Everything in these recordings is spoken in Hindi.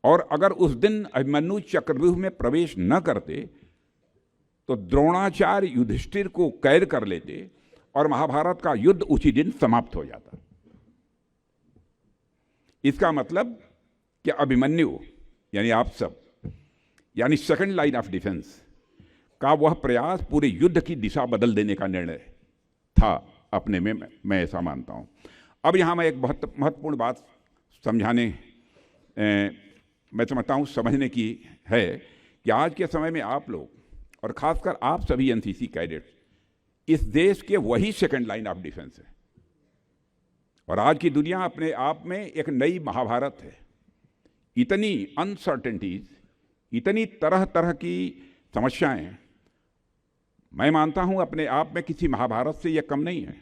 और अगर उस दिन अभिमन्यु चक्रव्यूह में प्रवेश न करते तो द्रोणाचार्य युधिष्ठिर को कैद कर लेते और महाभारत का युद्ध उसी दिन समाप्त हो जाता। इसका मतलब कि अभिमन्यु यानी आप सब, यानी सेकंड लाइन ऑफ डिफेंस का वह प्रयास पूरे युद्ध की दिशा बदल देने का निर्णय था अपने में, मैं ऐसा मानता हूं। अब यहां मैं एक बहुत महत्वपूर्ण बात समझाने मैं समझता हूं समझने की है कि आज के समय में आप लोग और खासकर आप सभी एनसीसी कैडेट्स इस देश के वही सेकंड लाइन ऑफ डिफेंस है। और आज की दुनिया अपने आप में एक नई महाभारत है। इतनी अनसर्टेनिटीज, इतनी तरह तरह की समस्याएं, मैं मानता हूं अपने आप में किसी महाभारत से यह कम नहीं है।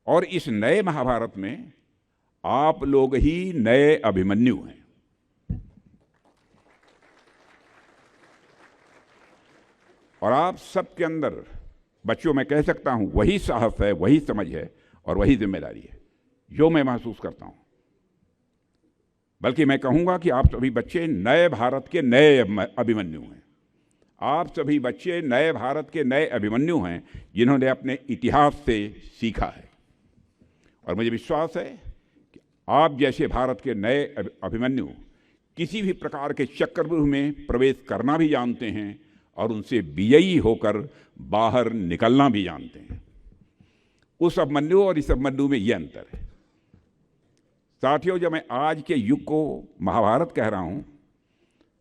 और इस नए महाभारत में आप लोग ही नए अभिमन्यु हैं। और आप सबके अंदर, बच्चों मैं कह सकता हूं, वही साहस है, वही समझ है और वही जिम्मेदारी है जो मैं महसूस करता हूं। बल्कि मैं कहूंगा कि आप सभी बच्चे नए भारत के नए अभिमन्यु हैं। आप सभी बच्चे नए भारत के नए अभिमन्यु हैं जिन्होंने अपने इतिहास से सीखा है। और मुझे विश्वास है कि आप जैसे भारत के नए अभिमन्यु किसी भी प्रकार के चक्रव्यूह में प्रवेश करना भी जानते हैं और उनसे विजयी होकर बाहर निकलना भी जानते हैं। उस अभिमन्यु और इस अभिमन्यु में यह अंतर है। साथियों, जब मैं आज के युग को महाभारत कह रहा हूं,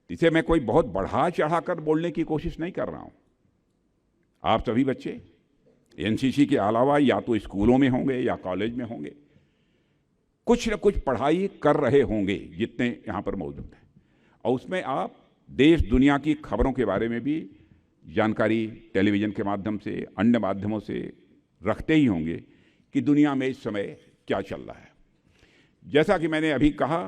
इसे मैं कोई बहुत बढ़ा चढ़ाकर बोलने की कोशिश नहीं कर रहा हूं। आप सभी बच्चे एनसीसी के अलावा या तो स्कूलों में होंगे या कॉलेज में होंगे, कुछ न कुछ पढ़ाई कर रहे होंगे जितने यहां पर मौजूद हैं। और उसमें आप देश दुनिया की खबरों के बारे में भी जानकारी टेलीविज़न के माध्यम से, अन्य माध्यमों से रखते ही होंगे कि दुनिया में इस समय क्या चल रहा है। जैसा कि मैंने अभी कहा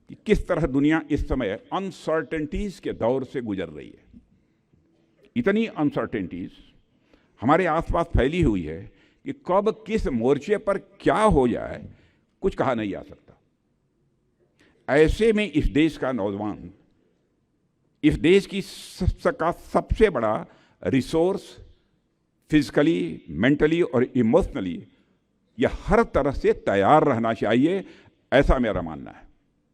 कि किस तरह दुनिया इस समय अनसर्टेनिटीज़ के दौर से गुजर रही है। इतनी अनसर्टेनिटीज़ हमारे आसपास फैली हुई है कि कब किस मोर्चे पर क्या हो जाए कुछ कहा नहीं जा सकता। ऐसे में इस देश का नौजवान, इस देश की का सबसे बड़ा रिसोर्स फिजिकली, मेंटली और इमोशनली यह हर तरह से तैयार रहना चाहिए, ऐसा मेरा मानना है।